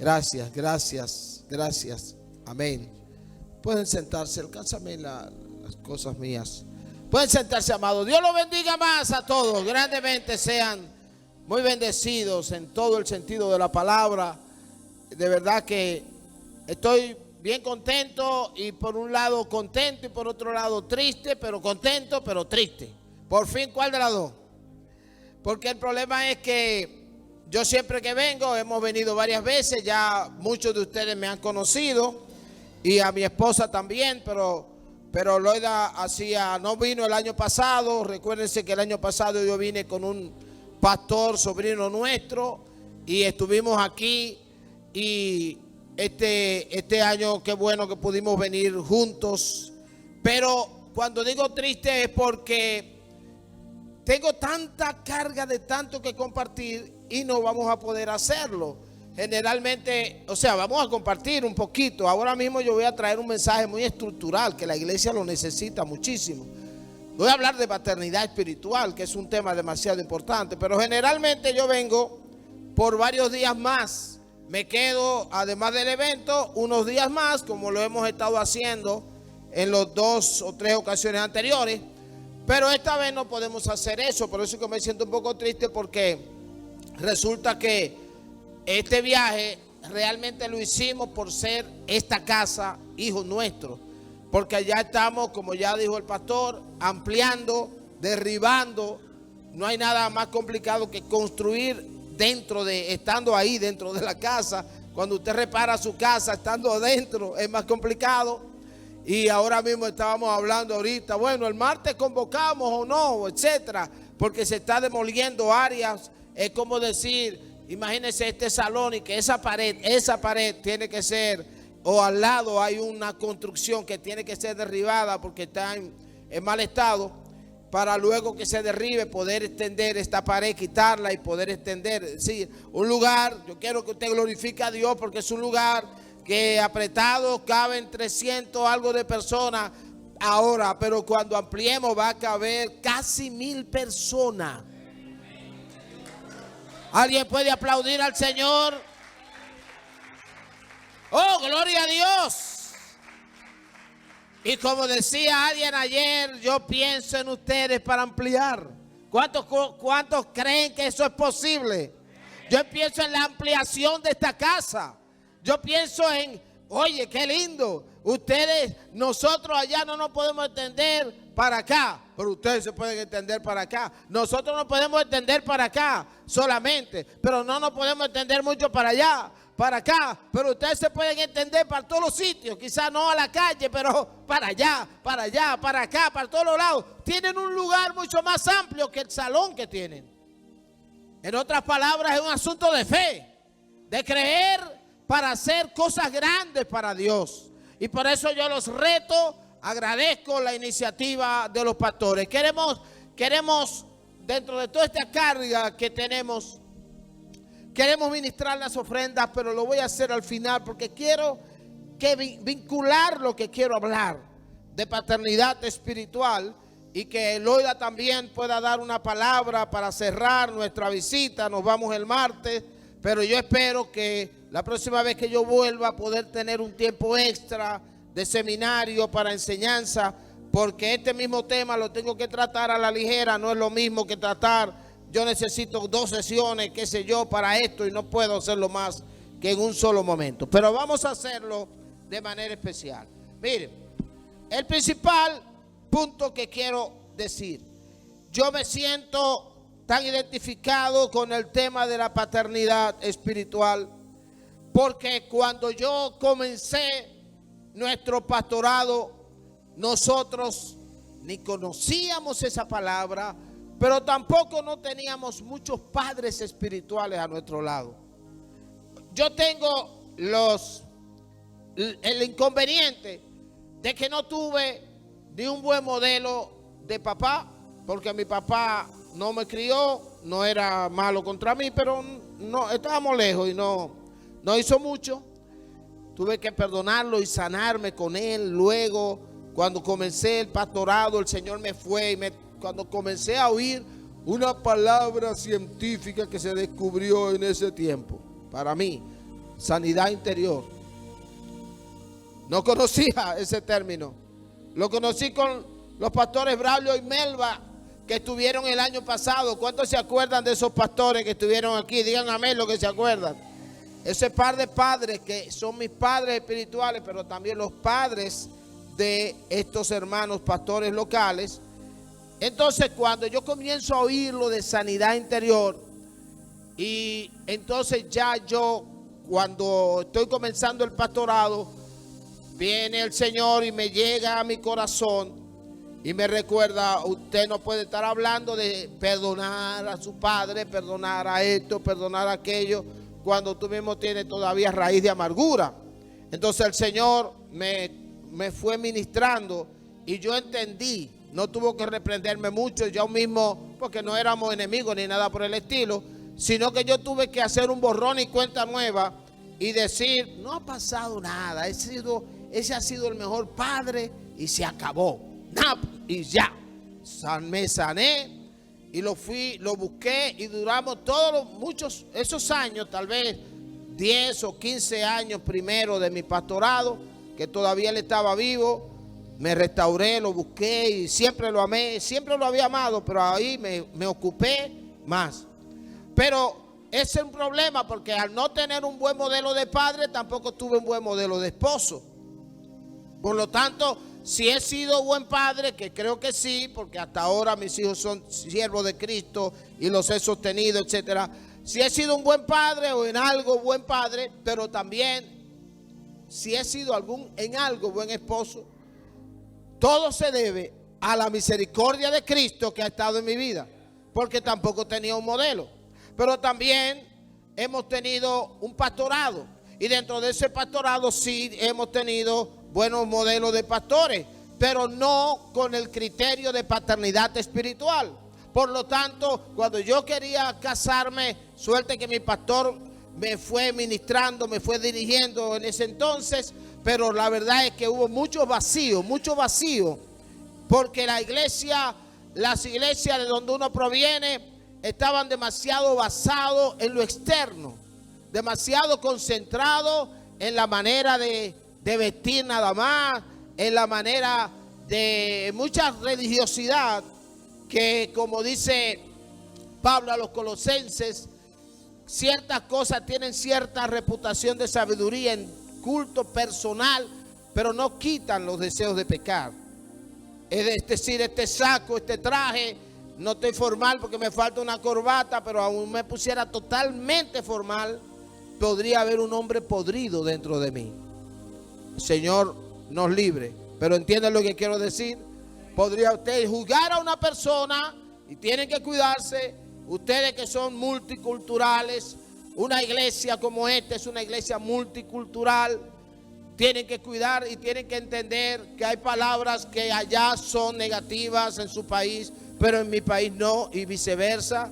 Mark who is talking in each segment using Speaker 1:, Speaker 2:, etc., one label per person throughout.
Speaker 1: Gracias, gracias, gracias. Amén. Pueden sentarse, alcánzame las cosas mías. Pueden sentarse, amados. Dios los bendiga más a todos. Grandemente sean muy bendecidos en todo el sentido de la palabra. De verdad que estoy bien contento, y por un lado contento y por otro lado triste, pero contento, pero triste. Por fin, ¿cuál de las dos? Porque el problema es que yo siempre que vengo, hemos venido varias veces, ya muchos de ustedes me han conocido y a mi esposa también, pero Loida no vino el año pasado. Recuérdense que el año pasado yo vine con un pastor sobrino nuestro y estuvimos aquí, y este año qué bueno que pudimos venir juntos. Pero cuando digo triste es porque tengo tanta carga de tanto que compartir y no vamos a poder hacerlo. Generalmente, vamos a compartir un poquito. Ahora mismo yo voy a traer un mensaje muy estructural que la iglesia lo necesita muchísimo. Voy a hablar de paternidad espiritual, que es un tema demasiado importante, pero generalmente yo vengo por varios días más. Me quedo, además del evento, unos días más, como lo hemos estado haciendo en las 2 o 3 ocasiones anteriores. Pero esta vez no podemos hacer eso. Por eso es que me siento un poco triste, porque resulta que este viaje realmente lo hicimos por ser esta casa, hijo nuestro. Porque allá estamos, como ya dijo el pastor, ampliando, derribando. No hay nada más complicado que construir estando ahí dentro de la casa. Cuando usted repara su casa estando adentro es más complicado. Y ahora mismo estábamos hablando ahorita, bueno, el martes convocamos o no, etcétera, porque se está demoliendo áreas. Es como decir, imagínense este salón y que esa pared tiene que ser, o al lado hay una construcción que tiene que ser derribada porque está en mal estado, para luego que se derribe poder extender esta pared, quitarla y poder extender. Es decir, un lugar, yo quiero que usted glorifique a Dios, porque es un lugar que apretado caben 300 algo de personas ahora, pero cuando ampliemos va a caber casi 1000 personas. ¿Alguien puede aplaudir al Señor? ¡Oh, gloria a Dios! Y como decía alguien ayer, yo pienso en ustedes para ampliar. ¿Cuántos creen que eso es posible? Yo pienso en la ampliación de esta casa. Yo pienso en, oye, qué lindo. Nosotros allá no nos podemos entender para acá, pero ustedes se pueden entender para acá. Nosotros no podemos entender para acá solamente, pero no nos podemos entender mucho para allá, para acá, pero ustedes se pueden entender para todos los sitios. Quizás no a la calle, pero para allá, para acá, para todos los lados. Tienen un lugar mucho más amplio que el salón que tienen. En otras palabras, es un asunto de fe, de creer para hacer cosas grandes para Dios. Y por eso yo los reto, agradezco la iniciativa de los pastores. Queremos dentro de toda esta carga que tenemos, queremos ministrar las ofrendas, pero lo voy a hacer al final porque quiero vincular lo que quiero hablar de paternidad espiritual, y que Loida también pueda dar una palabra para cerrar nuestra visita. Nos vamos el martes, pero yo espero que la próxima vez que yo vuelva a poder tener un tiempo extra de seminario para enseñanza, porque este mismo tema lo tengo que tratar a la ligera. No es lo mismo que tratar. Yo necesito 2 sesiones, qué sé yo, para esto, y no puedo hacerlo más que en un solo momento. Pero vamos a hacerlo de manera especial. Miren, el principal punto que quiero decir, yo me siento tan identificado con el tema de la paternidad espiritual, porque cuando yo comencé nuestro pastorado, nosotros ni conocíamos esa palabra, pero tampoco no teníamos muchos padres espirituales a nuestro lado. Yo tengo el inconveniente de que no tuve ni un buen modelo de papá, porque mi papá no me crió, no era malo contra mí, pero no estábamos lejos y no hizo mucho. Tuve que perdonarlo y sanarme con él. Luego, cuando comencé el pastorado, el Señor me fue, cuando comencé a oír una palabra científica que se descubrió en ese tiempo, para mí, sanidad interior. No conocía ese término. Lo conocí con los pastores Braulio y Melba, que estuvieron el año pasado. ¿Cuántos se acuerdan de esos pastores que estuvieron aquí? Digan amén los que se acuerdan. Ese par de padres que son mis padres espirituales, pero también los padres de estos hermanos pastores locales. Entonces, cuando yo comienzo a oír lo de sanidad interior, y entonces ya yo, cuando estoy comenzando el pastorado, viene el Señor y me llega a mi corazón y me recuerda: usted no puede estar hablando de perdonar a su padre, perdonar a esto, perdonar a aquello, cuando tú mismo tienes todavía raíz de amargura. Entonces el Señor me fue ministrando y yo entendí. No tuvo que reprenderme mucho, yo mismo, porque no éramos enemigos ni nada por el estilo, sino que yo tuve que hacer un borrón y cuenta nueva y decir: no ha pasado nada, ese ha sido el mejor padre y se acabó. Y ya, me sané y lo busqué y duramos muchos esos años, tal vez 10 o 15 años primero de mi pastorado, que todavía él estaba vivo. Me restauré, lo busqué y siempre lo amé, siempre lo había amado, pero ahí me ocupé más. Pero ese es un problema, porque al no tener un buen modelo de padre, tampoco tuve un buen modelo de esposo. Por lo tanto, si he sido buen padre, que creo que sí, porque hasta ahora mis hijos son siervos de Cristo y los he sostenido, etcétera. Si he sido un buen padre o en algo buen padre, pero también si he sido en algo buen esposo, todo se debe a la misericordia de Cristo que ha estado en mi vida, porque tampoco tenía un modelo. Pero también hemos tenido un pastorado, y dentro de ese pastorado sí hemos tenido buenos modelos de pastores, pero no con el criterio de paternidad espiritual. Por lo tanto, cuando yo quería casarme, suerte que mi pastor me fue ministrando, me fue dirigiendo en ese entonces, pero la verdad es que hubo mucho vacío, porque las iglesias de donde uno proviene estaban demasiado basados en lo externo, demasiado concentrados en la manera de vestir nada más, en la manera de mucha religiosidad, que como dice Pablo a los colosenses, ciertas cosas tienen cierta reputación de sabiduría en culto personal, pero no quitan los deseos de pecar. Es decir, este saco, este traje, no estoy formal porque me falta una corbata, pero aún me pusiera totalmente formal, podría haber un hombre podrido dentro de mí. El Señor nos libre, pero entienden lo que quiero decir. Podría usted juzgar a una persona y tienen que cuidarse. Ustedes que son multiculturales, una iglesia como esta es una iglesia multicultural, tienen que cuidar y tienen que entender que hay palabras que allá son negativas en su país, pero en mi país no, y viceversa.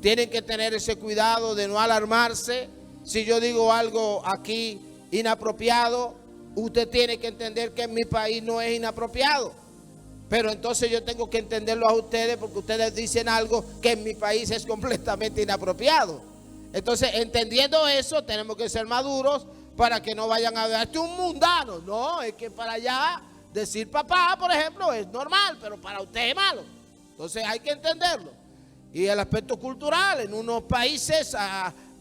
Speaker 1: Tienen que tener ese cuidado de no alarmarse. Si yo digo algo aquí inapropiado, usted tiene que entender que en mi país no es inapropiado. Pero entonces yo tengo que entenderlo a ustedes, porque ustedes dicen algo que en mi país es completamente inapropiado. Entonces, entendiendo eso, tenemos que ser maduros para que no vayan a ver, este es un mundano. No, es que para allá decir papá, por ejemplo, es normal, pero para usted es malo. Entonces hay que entenderlo. Y el aspecto cultural, en unos países,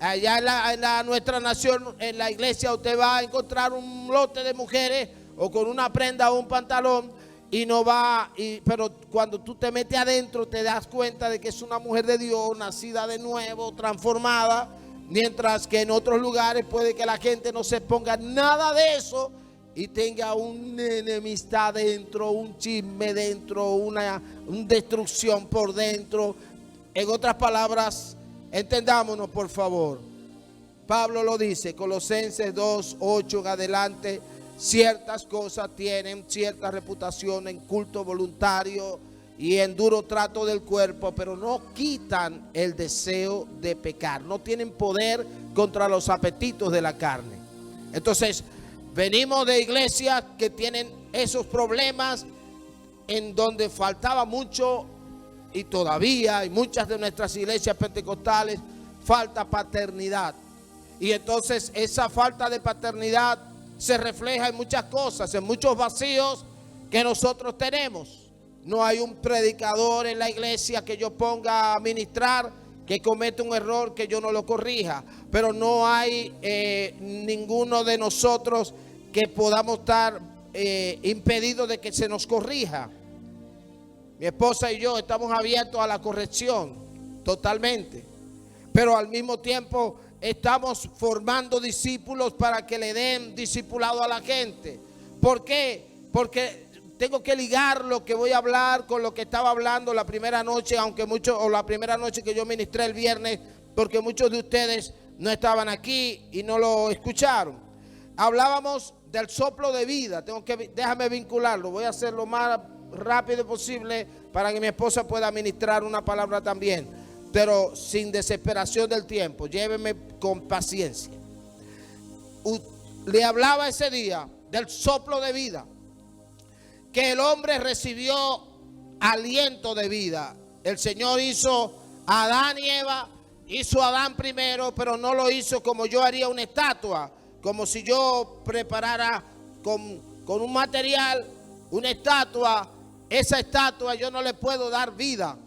Speaker 1: allá en nuestra nación, en la iglesia, usted va a encontrar un lote de mujeres o con una prenda o un pantalón, y no va, pero cuando tú te metes adentro te das cuenta de que es una mujer de Dios, nacida de nuevo, transformada, mientras que en otros lugares puede que la gente no se ponga nada de eso y tenga una enemistad dentro, un chisme dentro, una destrucción por dentro. En otras palabras, entendámonos por favor. Pablo lo dice, Colosenses 2:8 en adelante. Ciertas cosas tienen cierta reputación en culto voluntario y en duro trato del cuerpo, pero no quitan el deseo de pecar. No tienen poder contra los apetitos de la carne. Entonces, venimos de iglesias que tienen esos problemas, en donde faltaba mucho, y todavía hay muchas de nuestras iglesias pentecostales, falta paternidad. Y entonces esa falta de paternidad se refleja en muchas cosas, en muchos vacíos que nosotros tenemos. No hay un predicador en la iglesia que yo ponga a ministrar que comete un error que yo no lo corrija. Pero no hay ninguno de nosotros que podamos estar impedidos de que se nos corrija. Mi esposa y yo estamos abiertos a la corrección totalmente. Pero al mismo tiempo estamos formando discípulos para que le den discipulado a la gente. ¿Por qué? Porque tengo que ligar lo que voy a hablar con lo que estaba hablando la primera noche, o la primera noche que yo ministré el viernes, porque muchos de ustedes no estaban aquí y no lo escucharon. Hablábamos del soplo de vida. Déjame vincularlo. Voy a hacer lo más rápido posible para que mi esposa pueda ministrar una palabra también, pero sin desesperación del tiempo. Lléveme con paciencia. Le hablaba ese día del soplo de vida, que el hombre recibió aliento de vida. El Señor hizo a Adán y Eva, hizo a Adán primero, pero no lo hizo como yo haría una estatua, como si yo preparara con un material una estatua. Esa estatua yo no le puedo dar vida.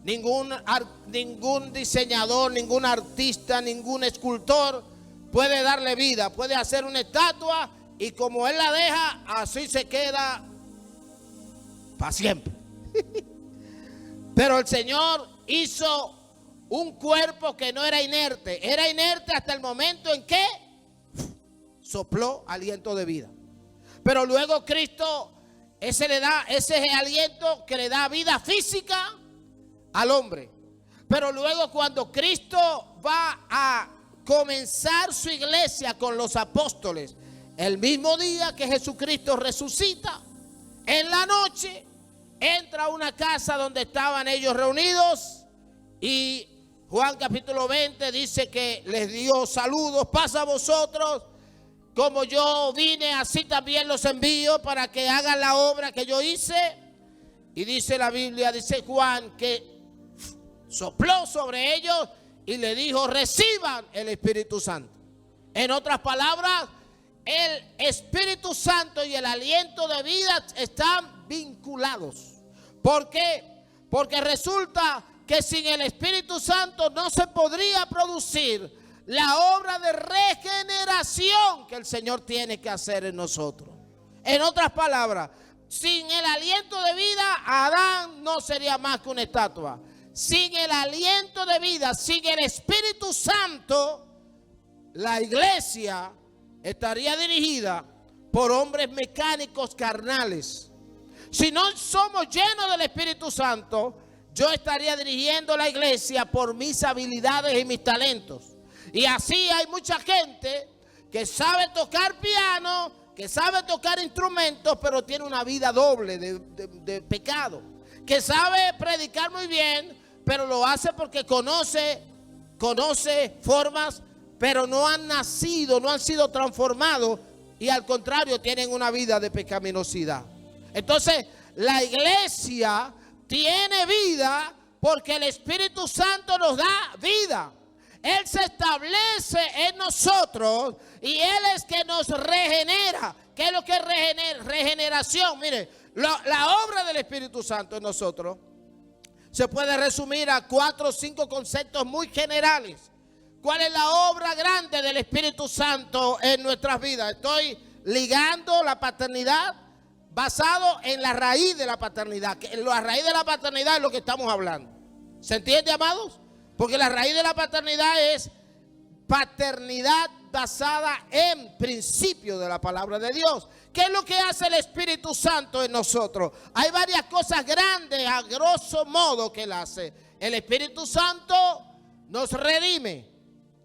Speaker 1: Ningún diseñador, ningún artista, ningún escultor puede darle vida. Puede hacer una estatua y como él la deja, así se queda para siempre. Pero el Señor hizo un cuerpo que no era inerte. Era inerte hasta el momento en que sopló aliento de vida. Pero luego Cristo, ese es el aliento que le da vida física al hombre. Pero luego cuando Cristo va a comenzar su iglesia con los apóstoles, el mismo día que Jesucristo resucita, en la noche entra a una casa donde estaban ellos reunidos y Juan capítulo 20 dice que les dio saludos, paz a vosotros, como yo vine así también los envío para que hagan la obra que yo hice. Y dice la Biblia, dice Juan, que sopló sobre ellos y le dijo: reciban el Espíritu Santo. En otras palabras, el Espíritu Santo y el aliento de vida están vinculados. ¿Por qué? Porque resulta que sin el Espíritu Santo no se podría producir la obra de regeneración que el Señor tiene que hacer en nosotros. En otras palabras, sin el aliento de vida, Adán no sería más que una estatua. Sin el aliento de vida, sin el Espíritu Santo, la iglesia estaría dirigida por hombres mecánicos carnales. Si no somos llenos del Espíritu Santo, yo estaría dirigiendo la iglesia por mis habilidades y mis talentos. Y así hay mucha gente que sabe tocar piano, que sabe tocar instrumentos, pero tiene una vida doble de pecado. Que sabe predicar muy bien, pero lo hace porque conoce formas, pero no han nacido, no han sido transformados y al contrario tienen una vida de pecaminosidad. Entonces la iglesia tiene vida porque el Espíritu Santo nos da vida. Él se establece en nosotros y Él es que nos regenera. ¿Qué es lo que es regeneración? Mire, la obra del Espíritu Santo en nosotros se puede resumir a 4 o 5 conceptos muy generales. ¿Cuál es la obra grande del Espíritu Santo en nuestras vidas? Estoy ligando la paternidad basado en la raíz de la paternidad. La raíz de la paternidad es lo que estamos hablando. ¿Se entiende, amados? Porque la raíz de la paternidad es paternidad basada en principio de la palabra de Dios. ¿Qué es lo que hace el Espíritu Santo en nosotros? Hay varias cosas grandes a grosso modo que Él hace. El Espíritu Santo nos redime.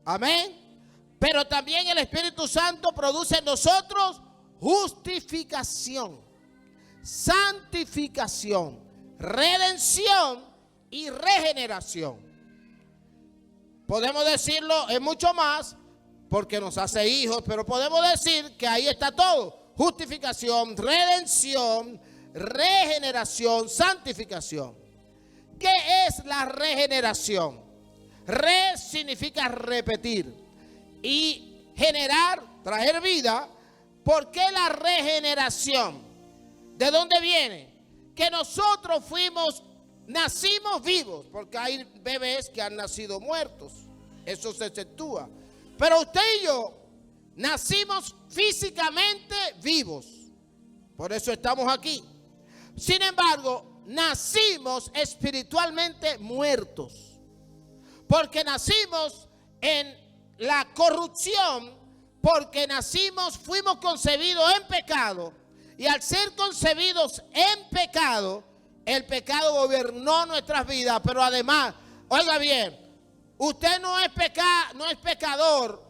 Speaker 1: Amén. Pero también el Espíritu Santo produce en nosotros justificación, santificación, redención y regeneración. Podemos decirlo en mucho más porque nos hace hijos, pero podemos decir que ahí está todo. Justificación, redención, regeneración, santificación. ¿Qué es la regeneración? Re significa repetir y traer vida. ¿Por qué la regeneración? ¿De dónde viene? Que nosotros nacimos vivos, porque hay bebés que han nacido muertos. Eso se exceptúa. Pero usted y yo nacimos físicamente vivos. Por eso estamos aquí. Sin embargo, nacimos espiritualmente muertos. Porque nacimos en la corrupción, porque fuimos concebidos en pecado. Y al ser concebidos en pecado, el pecado gobernó nuestras vidas. Pero además, oiga bien, usted no es pecador.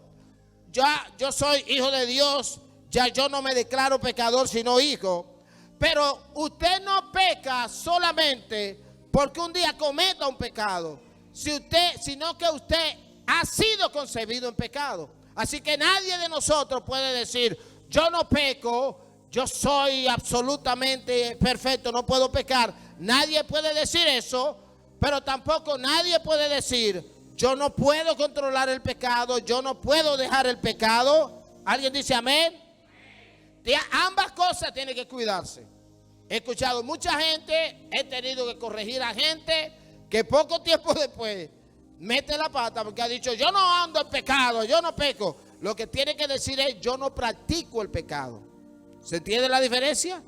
Speaker 1: Yo soy hijo de Dios. Ya yo no me declaro pecador, sino hijo. Pero usted no peca solamente porque un día cometa un pecado, sino que usted ha sido concebido en pecado. Así que nadie de nosotros puede decir, yo no peco, yo soy absolutamente perfecto, no puedo pecar. Nadie puede decir eso, pero tampoco nadie puede decir, yo no puedo controlar el pecado, yo no puedo dejar el pecado. ¿Alguien dice amén? Ambas cosas tienen que cuidarse. He escuchado mucha gente, he tenido que corregir a gente que poco tiempo después mete la pata porque ha dicho, yo no ando en pecado, yo no peco. Lo que tiene que decir es, yo no practico el pecado. ¿Se entiende la diferencia?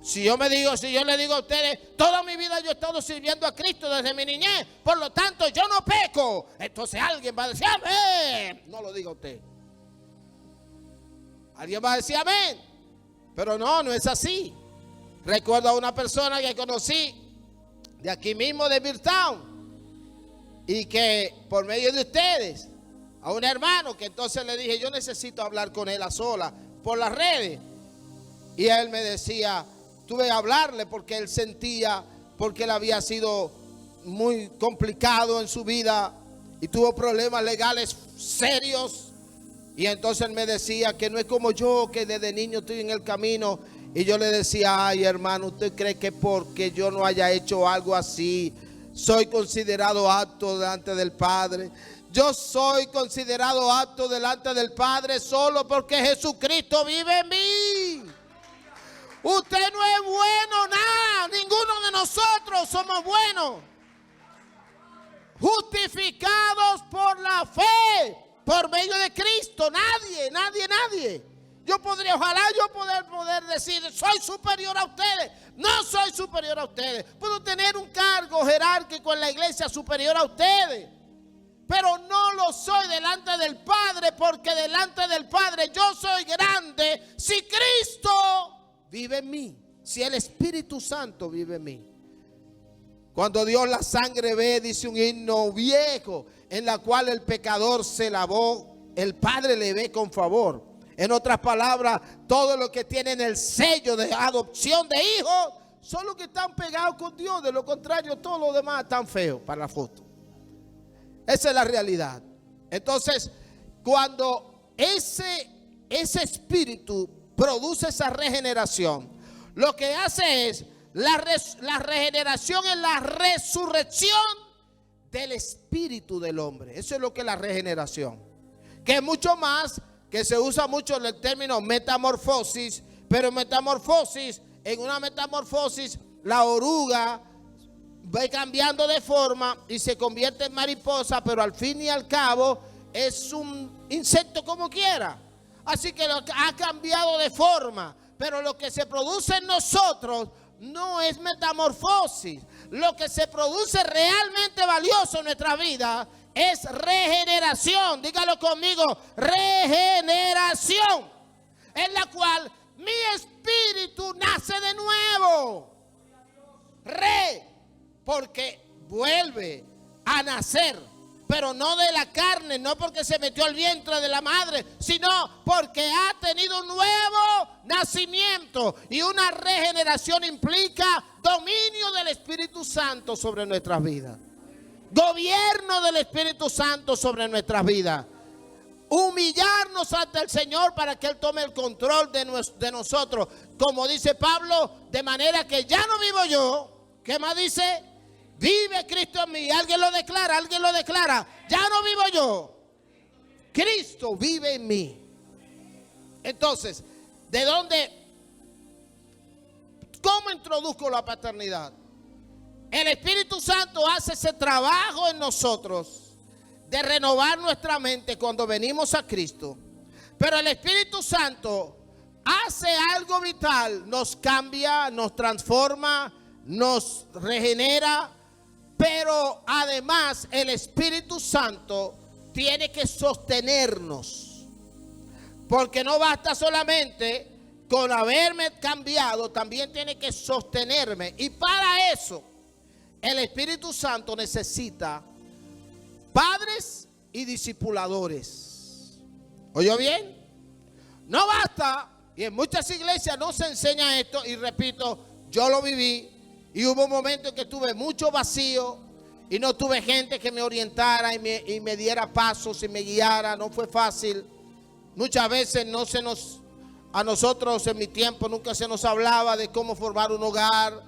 Speaker 1: Si yo le digo a ustedes, toda mi vida yo he estado sirviendo a Cristo desde mi niñez, por lo tanto yo no peco, entonces alguien va a decir amén. No lo diga usted. Alguien va a decir amén. Pero no es así. Recuerdo a una persona que conocí de aquí mismo de Midtown, y que por medio de ustedes, a un hermano, que entonces le dije, yo necesito hablar con él a solas por las redes. Y él me decía, tuve que hablarle porque él sentía, porque él había sido muy complicado en su vida y tuvo problemas legales serios. Y entonces él me decía que no es como yo, que desde niño estoy en el camino. Y yo le decía, ay hermano, ¿usted cree que porque yo no haya hecho algo así, soy considerado apto delante del Padre? Yo soy considerado apto delante del Padre solo porque Jesucristo vive en mí. Usted no es bueno, nada, ninguno de nosotros somos buenos. Justificados por la fe, por medio de Cristo, nadie. Ojalá yo poder decir, soy superior a ustedes. No soy superior a ustedes. Puedo tener un cargo jerárquico en la iglesia superior a ustedes, pero no lo soy delante del Padre, porque delante del Padre yo soy grande si Cristo vive en mí, si el Espíritu Santo vive en mí. Cuando Dios la sangre ve, dice un himno viejo, en la cual el pecador se lavó, el Padre le ve con favor. En otras palabras, todos los que tienen el sello de adopción de hijos son los que están pegados con Dios. De lo contrario, todos los demás están feos para la foto. Esa es la realidad. Entonces, cuando ese espíritu produce esa regeneración, lo que hace es la regeneración, es la resurrección del espíritu del hombre. Eso es lo que es la regeneración, que es mucho más, que se usa mucho el término metamorfosis. Pero en una metamorfosis la oruga va cambiando de forma y se convierte en mariposa, pero al fin y al cabo es un insecto como quiera. Así que ha cambiado de forma, pero lo que se produce en nosotros no es metamorfosis. Lo que se produce realmente valioso en nuestra vida es regeneración. Dígalo conmigo, regeneración, en la cual mi espíritu nace de nuevo. Porque vuelve a nacer, pero no de la carne, no porque se metió al vientre de la madre, sino porque ha tenido un nuevo nacimiento. Y una regeneración implica dominio del Espíritu Santo sobre nuestras vidas, gobierno del Espíritu Santo sobre nuestras vidas, humillarnos ante el Señor para que Él tome el control de nosotros, como dice Pablo, de manera que ya no vivo yo. ¿Qué más dice? Vive Cristo en mí. Alguien lo declara, ya no vivo yo. Cristo vive en mí. Entonces, ¿de dónde? ¿Cómo introduzco la paternidad? El Espíritu Santo hace ese trabajo en nosotros de renovar nuestra mente cuando venimos a Cristo. Pero el Espíritu Santo hace algo vital, nos cambia, nos transforma, nos regenera. Pero además el Espíritu Santo tiene que sostenernos. Porque no basta solamente con haberme cambiado, también tiene que sostenerme. Y para eso el Espíritu Santo necesita padres y discipuladores. ¿Oyó bien? No basta, y en muchas iglesias no se enseña esto, y repito, yo lo viví, y hubo momentos en que tuve mucho vacío, y no tuve gente que me orientara y me diera pasos y me guiara. No fue fácil. Muchas veces a nosotros en mi tiempo nunca se nos hablaba de cómo formar un hogar,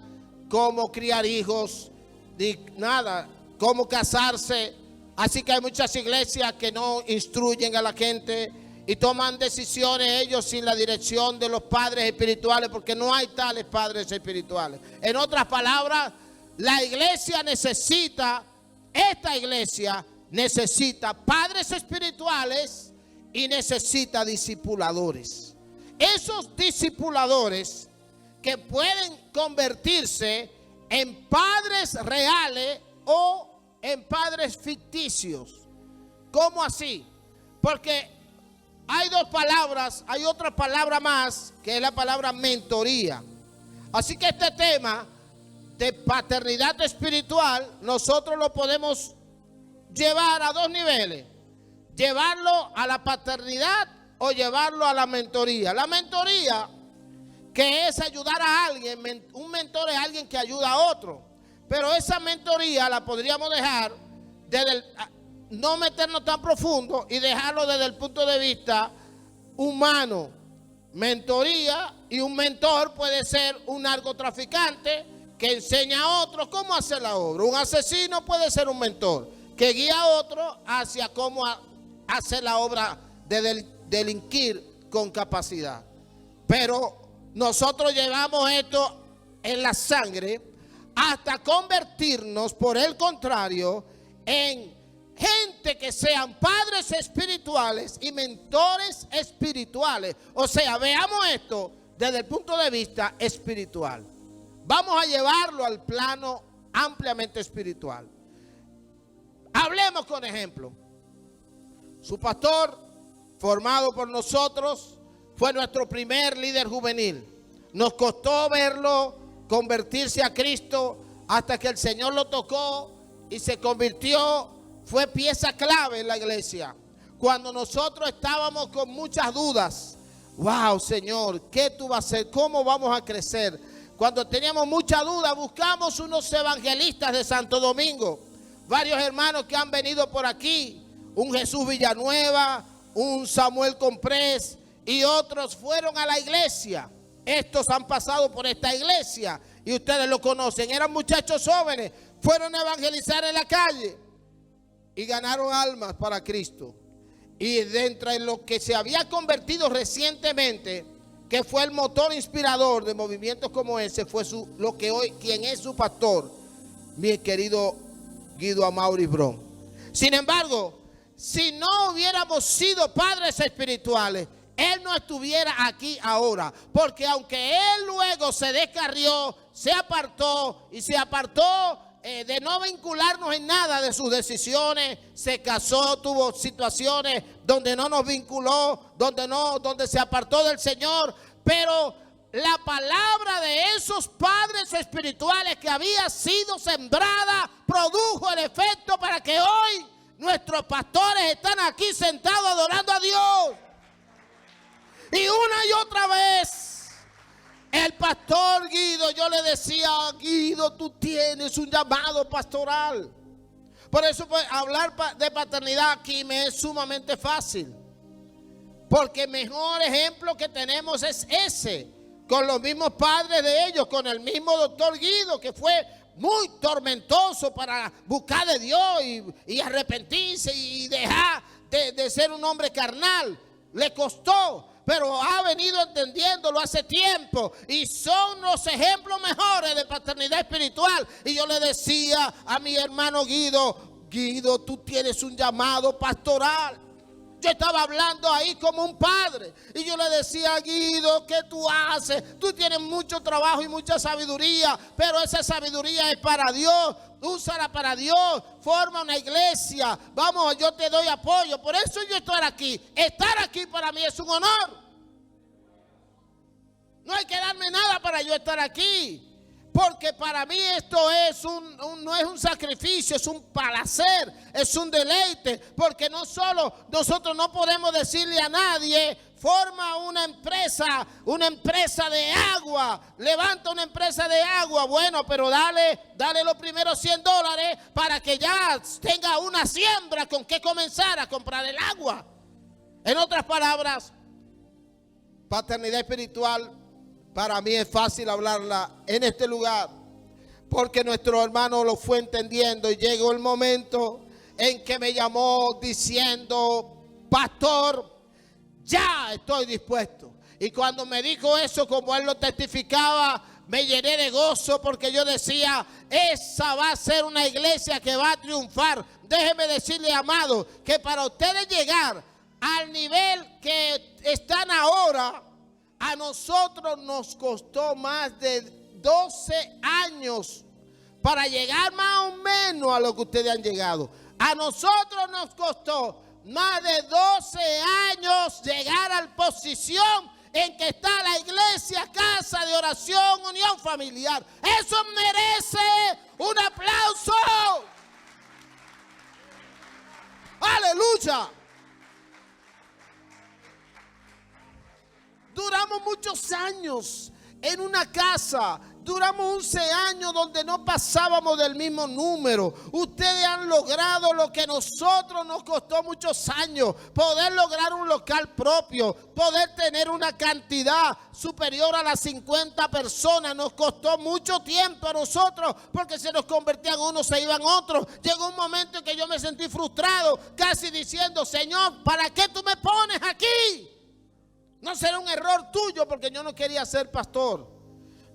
Speaker 1: cómo criar hijos, ni nada, cómo casarse. Así que hay muchas iglesias que no instruyen a la gente y toman decisiones ellos sin la dirección de los padres espirituales, porque no hay tales padres espirituales. En otras palabras, esta iglesia necesita padres espirituales y necesita discipuladores. Esos discipuladores que pueden convertirse en padres reales o en padres ficticios. ¿Cómo así? Porque hay dos palabras, hay otra palabra más, que es la palabra mentoría. Así que este tema de paternidad espiritual, nosotros lo podemos llevar a dos niveles. Llevarlo a la paternidad o llevarlo a la mentoría. La mentoría, que es ayudar a alguien, un mentor es alguien que ayuda a otro. Pero esa mentoría la podríamos dejar no meternos tan profundo y dejarlo desde el punto de vista humano. Mentoría, y un mentor puede ser un narcotraficante que enseña a otros cómo hacer la obra. Un asesino puede ser un mentor que guía a otro hacia cómo hacer la obra de delinquir con capacidad. Pero nosotros llevamos esto en la sangre hasta convertirnos, por el contrario, en gente que sean padres espirituales y mentores espirituales. O sea, veamos esto desde el punto de vista espiritual. Vamos a llevarlo al plano ampliamente espiritual. Hablemos con ejemplo. Su pastor, formado por nosotros, fue nuestro primer líder juvenil. Nos costó verlo convertirse a Cristo hasta que el Señor lo tocó y se convirtió. Fue pieza clave en la iglesia. Cuando nosotros estábamos con muchas dudas, wow, Señor, ¿qué tú vas a hacer? ¿Cómo vamos a crecer? Cuando teníamos mucha duda, buscamos unos evangelistas de Santo Domingo, varios hermanos que han venido por aquí, un Jesús Villanueva, un Samuel Comprés, y otros fueron a la iglesia. Estos han pasado por esta iglesia y ustedes lo conocen. Eran muchachos jóvenes, fueron a evangelizar en la calle y ganaron almas para Cristo. Y dentro de lo que se había convertido recientemente, que fue el motor inspirador de movimientos como ese, fue lo que hoy, quien es su pastor, mi querido Guido Amaury Bron. Sin embargo, si no hubiéramos sido padres espirituales, él no estuviera aquí ahora, porque aunque él luego se descarrió, se apartó de no vincularnos en nada de sus decisiones, se casó, tuvo situaciones donde no nos vinculó, donde se apartó del Señor, pero la palabra de esos padres espirituales que había sido sembrada produjo el efecto para que hoy nuestros pastores están aquí sentados adorando a Dios. Y una y otra vez, el pastor Guido, yo le decía, Guido, tú tienes un llamado pastoral. Por eso pues, hablar de paternidad aquí me es sumamente fácil. Porque el mejor ejemplo que tenemos es ese, con los mismos padres de ellos, con el mismo doctor Guido, que fue muy tormentoso para buscar de Dios y arrepentirse y dejar de ser un hombre carnal. Le costó, pero ha venido entendiéndolo hace tiempo. Y son los ejemplos mejores de paternidad espiritual. Y yo le decía a mi hermano Guido, Guido, tú tienes un llamado pastoral. Yo estaba hablando ahí como un padre. Y yo le decía a Guido, ¿qué tú haces? Tú tienes mucho trabajo y mucha sabiduría, pero esa sabiduría es para Dios. Úsala para Dios. Forma una iglesia. Vamos, yo te doy apoyo. Por eso yo estoy aquí. Estar aquí para mí es un honor. No hay que darme nada para yo estar aquí. Porque para mí esto es no es un sacrificio, es un placer, es un deleite. Porque no solo nosotros no podemos decirle a nadie, forma una empresa de agua, levanta una empresa de agua. Bueno, pero dale los primeros $100 para que ya tenga una siembra con que comenzar a comprar el agua. En otras palabras, paternidad espiritual. Para mí es fácil hablarla en este lugar, porque nuestro hermano lo fue entendiendo y llegó el momento en que me llamó diciendo, pastor, ya estoy dispuesto. Y cuando me dijo eso, como él lo testificaba, me llené de gozo, porque yo decía, esa va a ser una iglesia que va a triunfar. Déjeme decirle, amado, que para ustedes llegar al nivel que están ahora, a nosotros nos costó más de 12 años para llegar más o menos a lo que ustedes han llegado. A nosotros nos costó más de 12 años llegar a la posición en que está la iglesia, casa de oración, unión familiar. Eso merece un aplauso. Aleluya. Duramos muchos años en una casa. Duramos 11 años donde no pasábamos del mismo número. Ustedes han logrado lo que nosotros nos costó muchos años. Poder lograr un local propio. Poder tener una cantidad superior a las 50 personas. Nos costó mucho tiempo a nosotros, porque se nos convertían unos, se iban otros. Llegó un momento en que yo me sentí frustrado, casi diciendo, Señor, ¿para qué tú me pones aquí? No será un error tuyo, porque yo no quería ser pastor.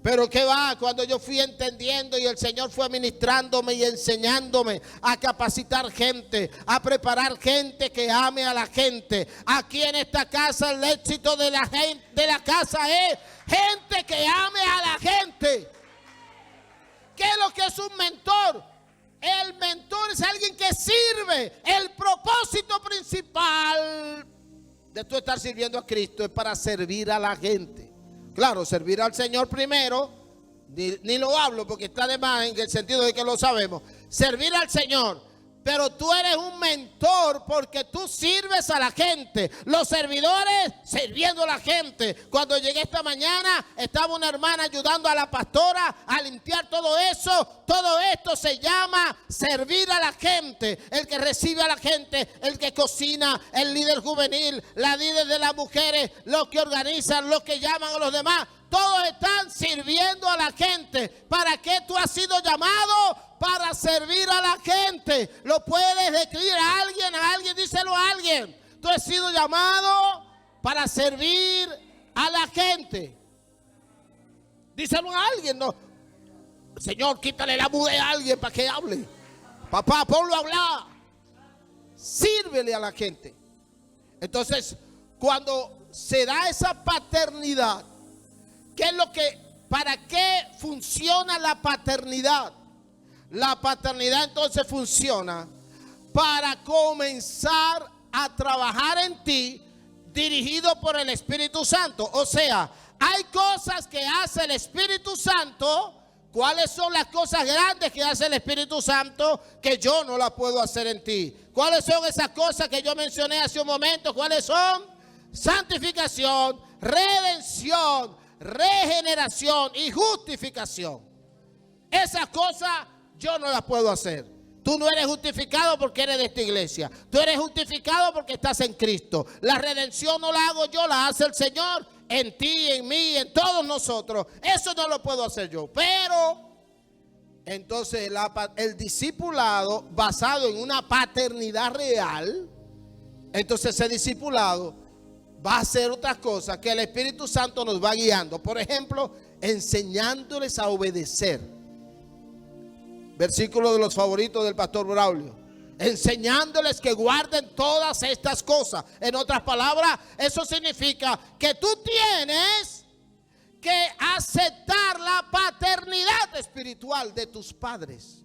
Speaker 1: Pero qué va, cuando yo fui entendiendo y el Señor fue ministrándome y enseñándome a capacitar gente, a preparar gente que ame a la gente. Aquí en esta casa el éxito de la gente, de la casa, es gente que ame a la gente. ¿Qué es lo que es un mentor? El mentor es alguien que sirve. El propósito principal de tú estar sirviendo a Cristo es para servir a la gente. Claro, servir al Señor primero, ni lo hablo porque está de más en el sentido de que lo sabemos. Servir al Señor, pero tú eres un mentor porque tú sirves a la gente. Los servidores sirviendo a la gente. Cuando llegué esta mañana, estaba una hermana ayudando a la pastora a limpiar todo eso. Todo esto se llama servir a la gente. El que recibe a la gente, el que cocina, el líder juvenil, la líder de las mujeres, los que organizan, los que llaman a los demás. Todos están sirviendo a la gente. ¿Para qué tú has sido llamado? Para servir a la gente. ¿Lo puedes describir a alguien? Díselo a alguien. Tú has sido llamado para servir a la gente. Díselo a alguien. No. Señor, quítale la muda a alguien para que hable. Papá, ponlo a hablar. Sírvele a la gente. Entonces, cuando se da esa paternidad, ¿qué es lo que, para qué funciona la paternidad? La paternidad entonces funciona para comenzar a trabajar en ti, dirigido por el Espíritu Santo. O sea, hay cosas que hace el Espíritu Santo. ¿Cuáles son las cosas grandes que hace el Espíritu Santo que yo no las puedo hacer en ti? ¿Cuáles son esas cosas que yo mencioné hace un momento? ¿Cuáles son? Santificación, redención, regeneración y justificación. Esas cosas yo no las puedo hacer. Tú no eres justificado porque eres de esta iglesia. Tú eres justificado porque estás en Cristo. La redención no la hago yo, la hace el Señor en ti, en mí, en todos nosotros. Eso no lo puedo hacer yo. Pero entonces el discipulado basado en una paternidad real Entonces ese discipulado va a hacer otras cosas que el Espíritu Santo nos va guiando. Por ejemplo, enseñándoles a obedecer. Versículo de los favoritos del pastor Braulio. Enseñándoles que guarden todas estas cosas. En otras palabras, eso significa que tú tienes que aceptar la paternidad espiritual de tus padres.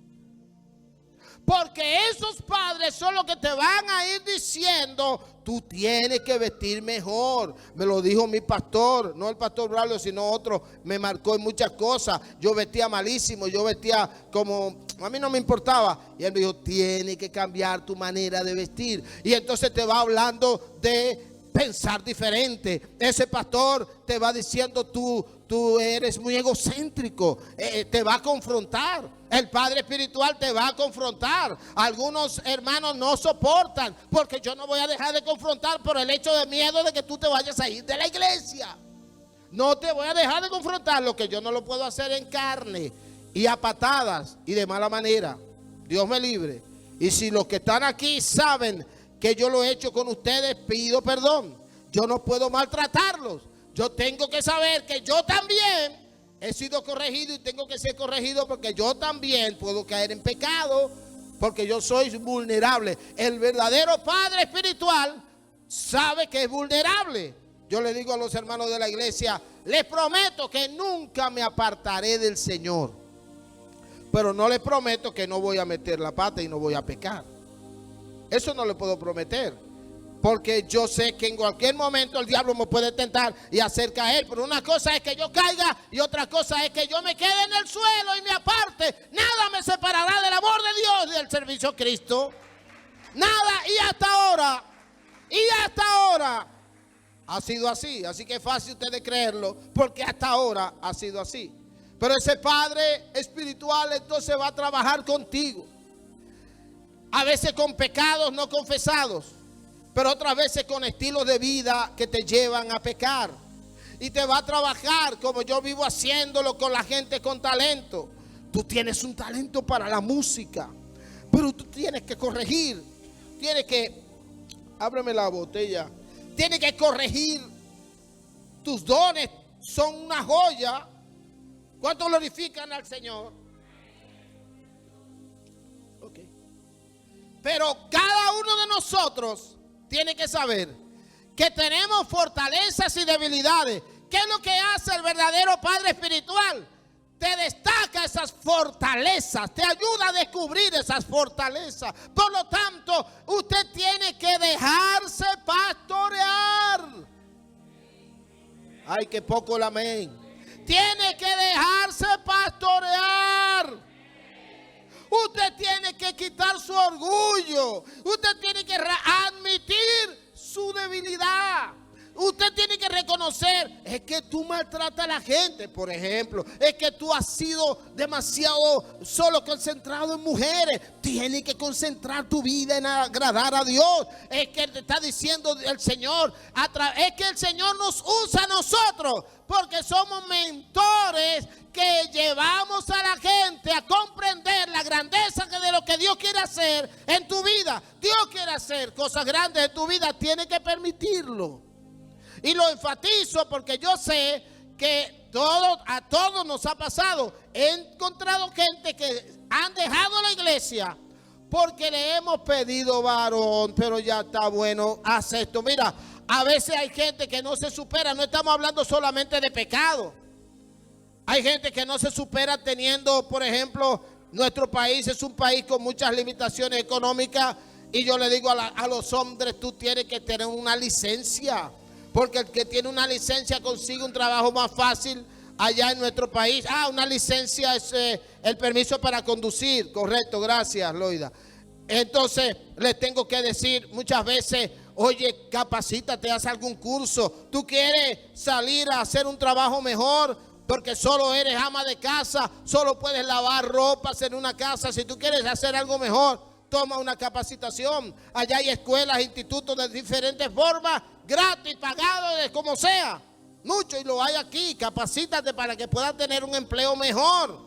Speaker 1: Porque esos padres son los que te van a ir diciendo, tú tienes que vestir mejor. Me lo dijo mi pastor, no el pastor Braulio, sino otro. Me marcó en muchas cosas. Yo vestía malísimo, yo vestía como, a mí no me importaba. Y él me dijo, tienes que cambiar tu manera de vestir. Y entonces te va hablando de pensar diferente. Ese pastor te va diciendo, tú eres muy egocéntrico. Te va a confrontar. El padre espiritual te va a confrontar. Algunos hermanos no soportan, porque yo no voy a dejar de confrontar por el hecho de miedo de que tú te vayas a ir de la iglesia. No te voy a dejar de confrontar. Lo que yo no lo puedo hacer en carne y a patadas y de mala manera. Dios me libre. Y si los que están aquí saben que yo lo he hecho con ustedes, pido perdón. Yo no puedo maltratarlos. Yo tengo que saber que yo también he sido corregido y tengo que ser corregido, porque yo también puedo caer en pecado, porque yo soy vulnerable. El verdadero padre espiritual sabe que es vulnerable. Yo le digo a los hermanos de la iglesia, les prometo que nunca me apartaré del Señor, pero no les prometo que no voy a meter la pata y no voy a pecar. Eso no le puedo prometer, porque yo sé que en cualquier momento el diablo me puede tentar y hacer caer. Pero una cosa es que yo caiga y otra cosa es que yo me quede en el suelo y me aparte. Nada me separará del amor de Dios y del servicio a Cristo. Nada. Y hasta ahora ha sido así. Así que es fácil ustedes creerlo, porque hasta ahora ha sido así. Pero ese padre espiritual entonces va a trabajar contigo. A veces con pecados no confesados, pero otras veces con estilos de vida que te llevan a pecar. Y te va a trabajar como yo vivo haciéndolo con la gente con talento. Tú tienes un talento para la música, pero tú tienes que corregir. Tienes que, ábreme la botella. Tienes que corregir. Tus dones son una joya. ¿Cuántos glorifican al Señor? Ok. Pero cada uno de nosotros tiene que saber que tenemos fortalezas y debilidades. ¿Qué es lo que hace el verdadero padre espiritual? Te destaca esas fortalezas, te ayuda a descubrir esas fortalezas. Por lo tanto, usted tiene que dejarse pastorear. Ay, qué poco el amén. Tiene que dejarse pastorear. Usted tiene que quitar su orgullo. Usted tiene que admitir su debilidad. Usted tiene que reconocer, es que tú maltratas a la gente, por ejemplo. Es que tú has sido demasiado solo concentrado en mujeres. Tienes que concentrar tu vida en agradar a Dios. Es que te está diciendo el Señor, es que el Señor nos usa a nosotros, porque somos mentores que llevamos a la gente a comprender la grandeza de lo que Dios quiere hacer en tu vida. Dios quiere hacer cosas grandes en tu vida, tiene que permitirlo. Y lo enfatizo porque yo sé que a todos nos ha pasado. He encontrado gente que han dejado la iglesia porque le hemos pedido varón, pero ya está bueno, haz esto. Mira, a veces hay gente que no se supera. No estamos hablando solamente de pecado. Hay gente que no se supera teniendo, por ejemplo, nuestro país es un país con muchas limitaciones económicas. Y yo le digo a los hombres, tú tienes que tener una licencia. Porque el que tiene una licencia consigue un trabajo más fácil allá en nuestro país. Una licencia es el permiso para conducir. Correcto, gracias, Loida. Entonces, les tengo que decir muchas veces, oye, capacítate, haz algún curso. Tú quieres salir a hacer un trabajo mejor porque solo eres ama de casa, solo puedes lavar ropas en una casa. Si tú quieres hacer algo mejor, toma una capacitación. Allá hay escuelas, institutos de diferentes formas, gratis, pagado, de como sea. Mucho, y lo hay aquí. Capacítate para que puedas tener un empleo mejor.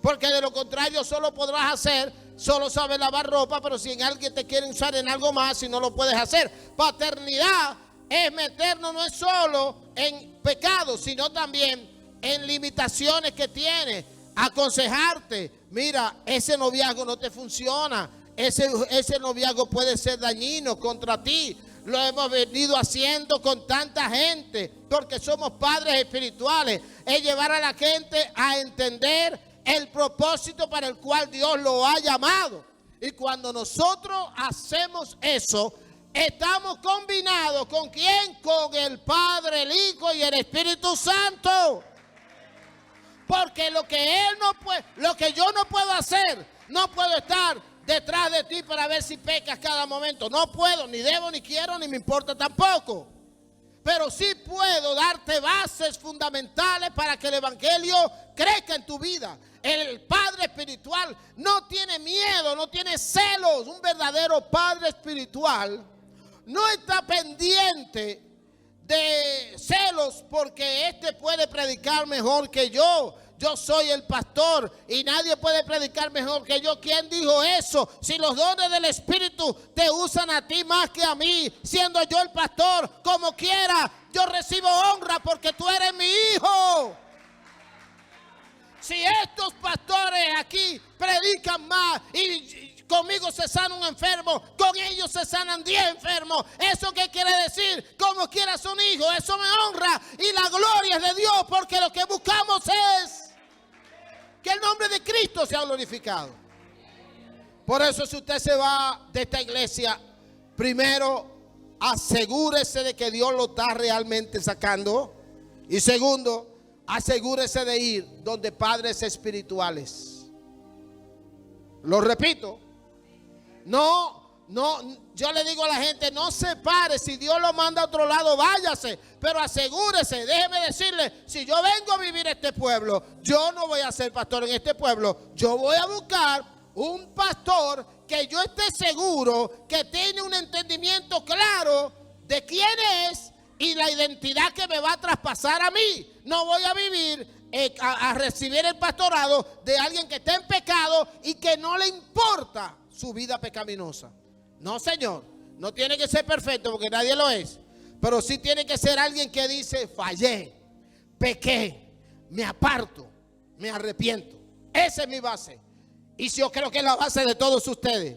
Speaker 1: Porque de lo contrario solo podrás hacer solo sabes lavar ropa, pero si en alguien te quiere usar en algo más, si no lo puedes hacer. Paternidad es meternos no es solo en pecados, sino también en limitaciones que tienes. Aconsejarte, mira, ese noviazgo no te funciona, ese noviazgo puede ser dañino contra ti. Lo hemos venido haciendo con tanta gente, porque somos padres espirituales. Es llevar a la gente a entender el propósito para el cual Dios lo ha llamado. Y cuando nosotros hacemos eso, estamos combinados ¿con quién? Con el Padre, el Hijo y el Espíritu Santo. Porque lo que él no puede, lo que yo no puedo hacer, no puedo estar detrás de ti para ver si pecas cada momento. No puedo, ni debo, ni quiero, ni me importa tampoco. Pero sí puedo darte bases fundamentales para que el evangelio crezca en tu vida. El padre espiritual no tiene miedo, no tiene celos. Un verdadero padre espiritual no está pendiente de celos porque este puede predicar mejor que yo. Yo soy el pastor y nadie puede predicar mejor que yo. ¿Quién dijo eso? Si los dones del Espíritu te usan a ti más que a mí, siendo yo el pastor, como quiera, yo recibo honra porque tú eres mi hijo. Si estos pastores aquí predican más y conmigo se sana un enfermo, con ellos se sanan 10 enfermos. ¿Eso qué quiere decir? Como quiera son hijos, eso me honra y la gloria es de Dios, porque lo que buscamos es que el nombre de Cristo sea glorificado. Por eso, si usted se va de esta iglesia, primero asegúrese de que Dios lo está realmente sacando. Y segundo, asegúrese de ir donde padres espirituales. Lo repito. No, yo le digo a la gente, no se pare, si Dios lo manda a otro lado, váyase, pero asegúrese, déjeme decirle, si yo vengo a vivir este pueblo, yo no voy a ser pastor en este pueblo, yo voy a buscar un pastor que yo esté seguro que tiene un entendimiento claro de quién es y la identidad que me va a traspasar a mí. No voy a vivir a recibir el pastorado de alguien que está en pecado y que no le importa su vida pecaminosa. No, señor, no tiene que ser perfecto porque nadie lo es, pero sí tiene que ser alguien que dice, fallé, pequé, me aparto, me arrepiento. Esa es mi base. Y yo creo que es la base de todos ustedes.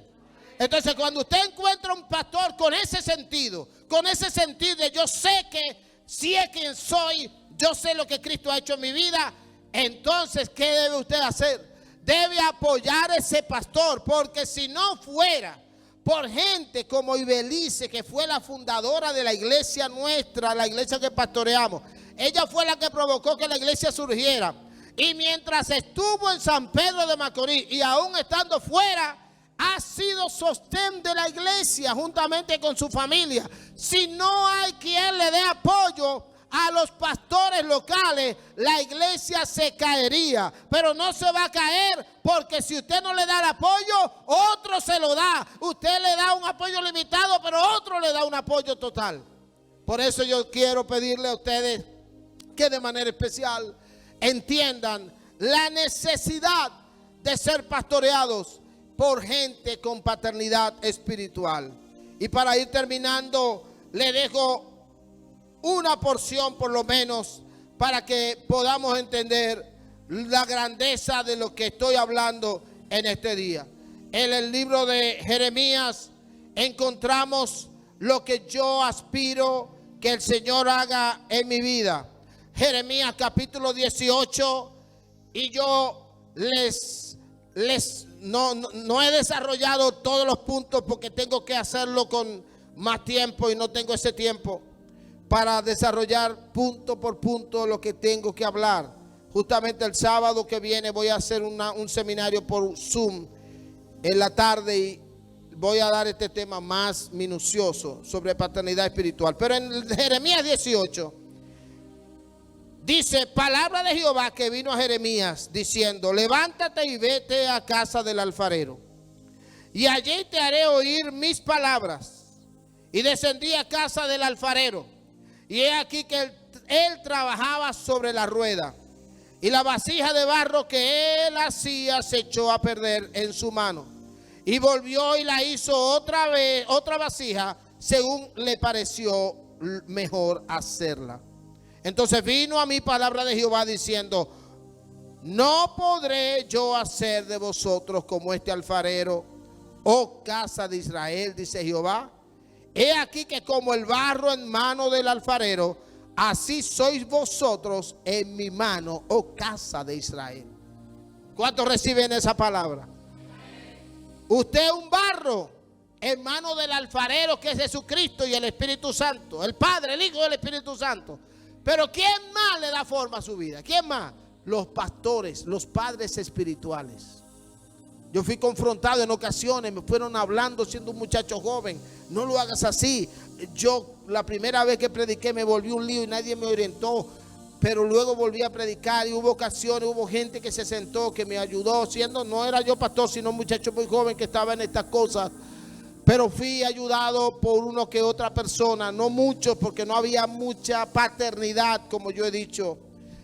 Speaker 1: Entonces, cuando usted encuentra un pastor con ese sentido de yo sé que si es quien soy, yo sé lo que Cristo ha hecho en mi vida, entonces, ¿qué debe usted hacer? Debe apoyar a ese pastor, porque si no fuera por gente como Ibelice, que fue la fundadora de la iglesia nuestra, la iglesia que pastoreamos, ella fue la que provocó que la iglesia surgiera. Y mientras estuvo en San Pedro de Macorís y aún estando fuera, ha sido sostén de la iglesia juntamente con su familia. Si no hay quien le dé apoyo a los pastores locales, la iglesia se caería. Pero no se va a caer, porque si usted no le da el apoyo, otro se lo da. Usted le da un apoyo limitado, pero otro le da un apoyo total. Por eso yo quiero pedirle a ustedes que de manera especial entiendan la necesidad de ser pastoreados por gente con paternidad espiritual. Y para ir terminando, le dejo una porción por lo menos para que podamos entender la grandeza de lo que estoy hablando en este día. En el libro de Jeremías encontramos lo que yo aspiro que el Señor haga en mi vida. Jeremías capítulo 18, y yo no he desarrollado todos los puntos porque tengo que hacerlo con más tiempo y no tengo ese tiempo para desarrollar punto por punto lo que tengo que hablar. Justamente el sábado que viene voy a hacer un seminario por Zoom en la tarde y voy a dar este tema más minucioso sobre paternidad espiritual. Pero en Jeremías 18 dice, palabra de Jehová que vino a Jeremías diciendo, levántate y vete a casa del alfarero, y allí te haré oír mis palabras. Y descendí a casa del alfarero, y he aquí que él trabajaba sobre la rueda, y la vasija de barro que él hacía se echó a perder en su mano. Y volvió y la hizo otra vez, otra vasija, según le pareció mejor hacerla. Entonces vino a mí palabra de Jehová diciendo: no podré yo hacer de vosotros como este alfarero, oh casa de Israel, dice Jehová. He aquí que como el barro en mano del alfarero, así sois vosotros en mi mano, oh casa de Israel. ¿Cuántos reciben esa palabra? Usted es un barro en manos del alfarero, que es Jesucristo y el Espíritu Santo, el Padre, el Hijo y el Espíritu Santo. Pero ¿quién más le da forma a su vida? ¿Quién más? Los pastores, los padres espirituales. Yo fui confrontado en ocasiones, me fueron hablando siendo un muchacho joven: no lo hagas así. Yo la primera vez que prediqué me volví un lío y nadie me orientó. Pero luego volví a predicar y hubo ocasiones, hubo gente que se sentó, que me ayudó, siendo, no era yo pastor, sino un muchacho muy joven que estaba en estas cosas. Pero fui ayudado por uno que otra persona, no muchos, porque no había mucha paternidad, como yo he dicho.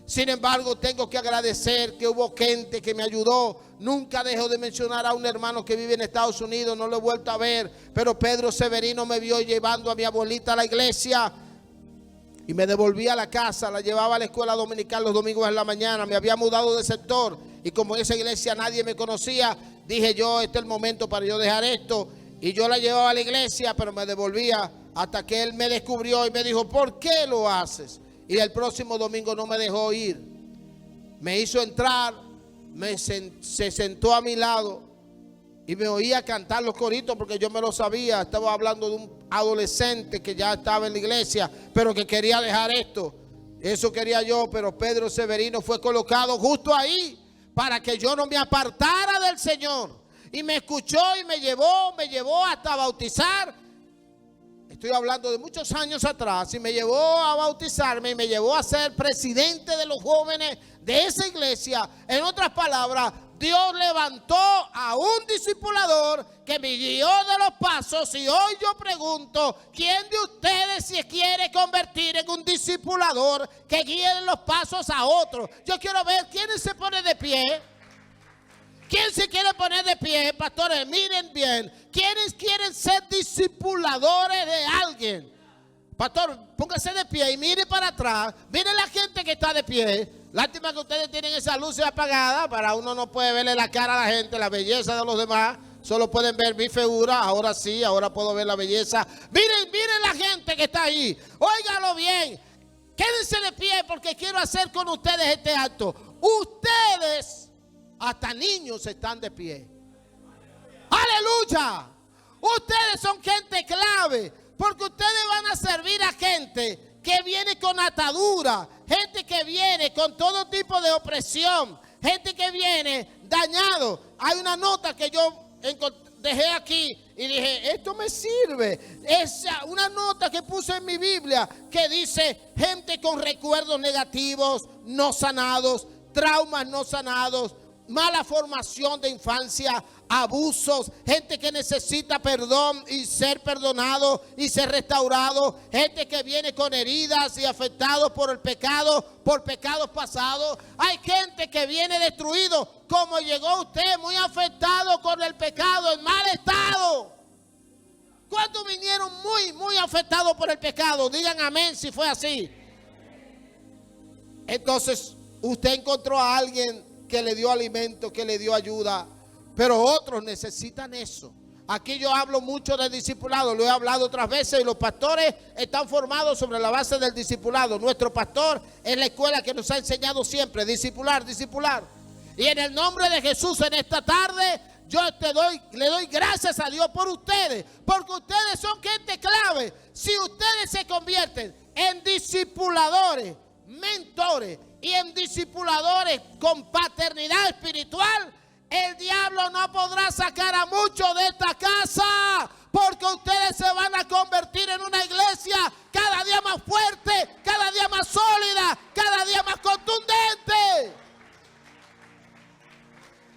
Speaker 1: Sin embargo, tengo que agradecer que hubo gente que me ayudó. Nunca dejo de mencionar a un hermano que vive en Estados Unidos, no lo he vuelto a ver, pero Pedro Severino me vio llevando a mi abuelita a la iglesia y me devolví a la casa, la llevaba a la escuela dominical los domingos en la mañana. Me había mudado de sector y como en esa iglesia nadie me conocía, dije yo, este es el momento para yo dejar esto. Y yo la llevaba a la iglesia, pero me devolvía hasta que él me descubrió y me dijo: ¿por qué lo haces? Y el próximo domingo no me dejó ir. Me hizo entrar, se sentó a mi lado y me oía cantar los coritos porque yo me lo sabía. Estaba hablando de un adolescente que ya estaba en la iglesia, pero que quería dejar esto. Eso quería yo, pero Pedro Severino fue colocado justo ahí para que yo no me apartara del Señor. Y me escuchó y me llevó hasta bautizar. Estoy hablando de muchos años atrás. Y me llevó a bautizarme y me llevó a ser presidente de los jóvenes de esa iglesia. En otras palabras, Dios levantó a un discipulador que me guió de los pasos. Y hoy yo pregunto: ¿quién de ustedes se quiere convertir en un discipulador que guíe los pasos a otros? Yo quiero ver quiénes se ponen de pie. ¿Quién se quiere poner de pie, pastores? Miren bien. ¿Quiénes quieren ser discipuladores de alguien? Pastor, póngase de pie y mire para atrás. Miren la gente que está de pie. Lástima que ustedes tienen esa luz apagada. Para uno no puede verle la cara a la gente, la belleza de los demás. Solo pueden ver mi figura. Ahora sí, ahora puedo ver la belleza. Miren la gente que está ahí. Óigalo bien. Quédense de pie porque quiero hacer con ustedes este acto. Ustedes... hasta niños están de pie. ¡Aleluya! Ustedes son gente clave, porque ustedes van a servir a gente que viene con atadura, gente que viene con todo tipo de opresión, gente que viene dañado. Hay una nota que yo dejé aquí y dije: esto me sirve. Es una nota que puse en mi Biblia que dice: gente con recuerdos negativos no sanados, traumas no sanados, mala formación de infancia, abusos, gente que necesita perdón y ser perdonado y ser restaurado, gente que viene con heridas y afectados por el pecado, por pecados pasados. Hay gente que viene destruido, como llegó usted, muy afectado con el pecado, en mal estado. ¿Cuántos vinieron muy afectados por el pecado? Digan amén si fue así. Entonces usted encontró a alguien que le dio alimento, que le dio ayuda, pero otros necesitan eso. Aquí yo hablo mucho de discipulado, lo he hablado otras veces, y los pastores están formados sobre la base del discipulado. Nuestro pastor es la escuela que nos ha enseñado siempre: discipular. Y en el nombre de Jesús, en esta tarde, yo le doy gracias a Dios por ustedes, porque ustedes son gente clave. Si ustedes se convierten en discipuladores, mentores y en discipuladores con paternidad espiritual, el diablo no podrá sacar a muchos de esta casa, porque ustedes se van a convertir en una iglesia cada día más fuerte, cada día más sólida, cada día más contundente.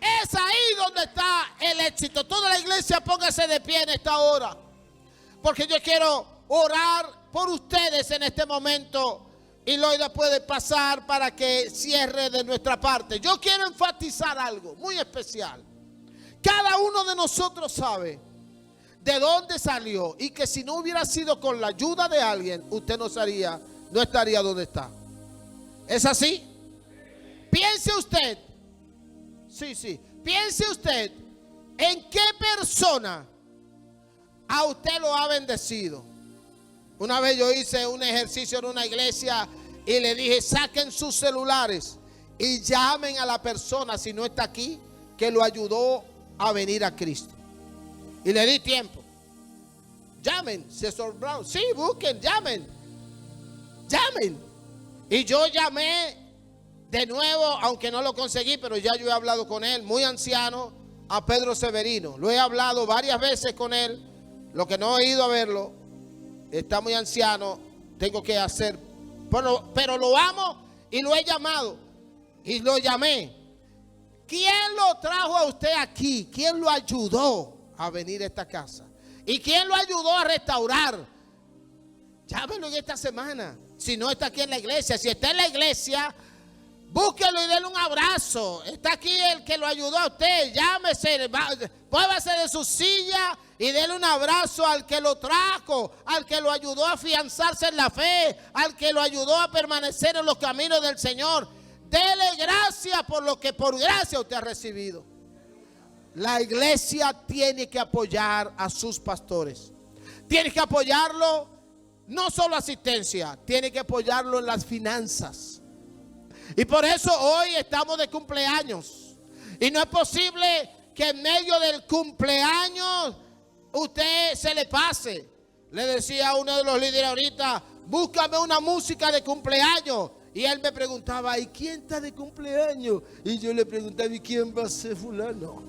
Speaker 1: Es ahí donde está el éxito. Toda la iglesia, póngase de pie en esta hora, porque yo quiero orar por ustedes en este momento. Y Loida puede pasar para que cierre de nuestra parte. Yo quiero enfatizar algo muy especial. Cada uno de nosotros sabe de dónde salió y que si no hubiera sido con la ayuda de alguien, usted no estaría donde está. ¿Es así? Piense usted, sí, piense usted en qué persona a usted lo ha bendecido. Una vez yo hice un ejercicio en una iglesia y le dije, saquen sus celulares y llamen a la persona, si no está aquí, que lo ayudó a venir a Cristo. Y le di tiempo. Llamen, César Brown. Sí, busquen, llamen. Y yo llamé de nuevo, aunque no lo conseguí, pero ya yo he hablado con él, muy anciano, a Pedro Severino. Lo he hablado varias veces con él. Lo que no he ido a verlo, está muy anciano, tengo que hacer. Pero lo amo y lo he llamado. Y lo llamé. ¿Quién lo trajo a usted aquí? ¿Quién lo ayudó a venir a esta casa? ¿Y quién lo ayudó a restaurar? Llámelo en esta semana. Si no está aquí en la iglesia. Si está en la iglesia, búsquelo y denle un abrazo. Está aquí el que lo ayudó a usted. Llámese, muévase de su silla y denle un abrazo al que lo trajo, al que lo ayudó a afianzarse en la fe, al que lo ayudó a permanecer en los caminos del Señor. Dele gracias por lo que por gracia usted ha recibido. La iglesia tiene que apoyar a sus pastores. Tiene que apoyarlo, no solo asistencia, tiene que apoyarlo en las finanzas. Y por eso hoy estamos de cumpleaños. Y no es posible que en medio del cumpleaños usted se le pase. Le decía a uno de los líderes ahorita, búscame una música de cumpleaños. Y él me preguntaba, ¿y quién está de cumpleaños? Y yo le preguntaba, ¿y quién va a ser fulano?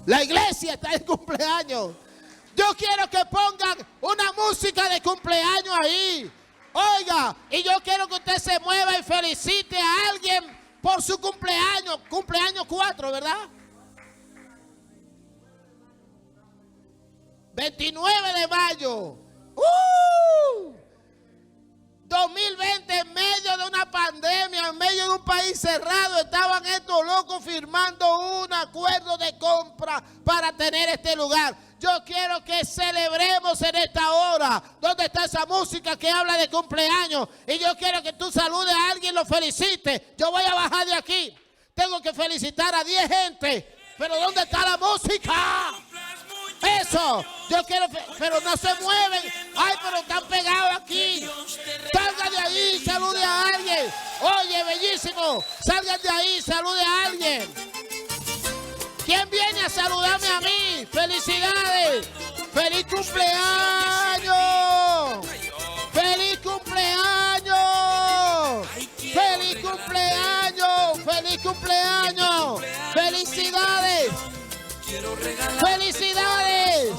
Speaker 1: La iglesia está de cumpleaños. Yo quiero que pongan una música de cumpleaños ahí. Oiga, y yo quiero que usted se mueva y felicite a alguien por su cumpleaños. Cumpleaños 4, ¿verdad? 29 de mayo. 2020, en medio de una pandemia, en medio de un país cerrado, estaban estos locos firmando un acuerdo de compra para tener este lugar. Yo quiero que celebremos en esta hora. ¿Dónde está esa música que habla de cumpleaños? Y yo quiero que tú saludes a alguien y lo felicites. Yo voy a bajar de aquí. Tengo que felicitar a 10 gente. Pero ¿dónde está la música? Eso, yo quiero, pero no se mueven. Ay, pero están pegados aquí. Salgan de ahí, salude a alguien. Oye, bellísimo, salgan de ahí, salude a alguien. ¿Quién viene a saludarme a mí? ¡Felicidades! ¡Feliz cumpleaños! ¡Feliz cumpleaños! ¡Feliz cumpleaños! ¡Feliz cumpleaños! ¡Felicidades! ¡Felicidades!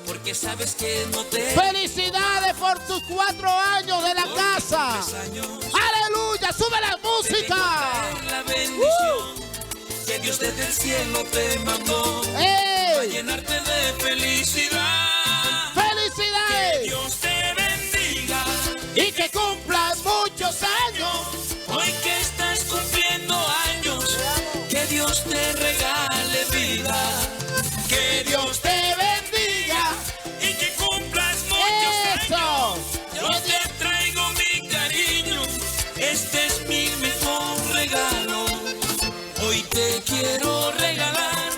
Speaker 2: Porque sabes que no te...
Speaker 1: ¡Felicidades por tus 4 años de la casa! ¡Aleluya! ¡Sube la música!
Speaker 2: La bendición que Dios desde el cielo te mandó a llenarte de felicidad.
Speaker 1: ¡Felicidades!
Speaker 2: Que Dios te bendiga
Speaker 1: y que cumplan muchos años.
Speaker 2: Hoy que estás cumpliendo años, que Dios te regale vida. Que Dios te bendiga y que cumplas muchos años. Yo te traigo mi cariño, este es mi mejor regalo. Hoy te quiero regalar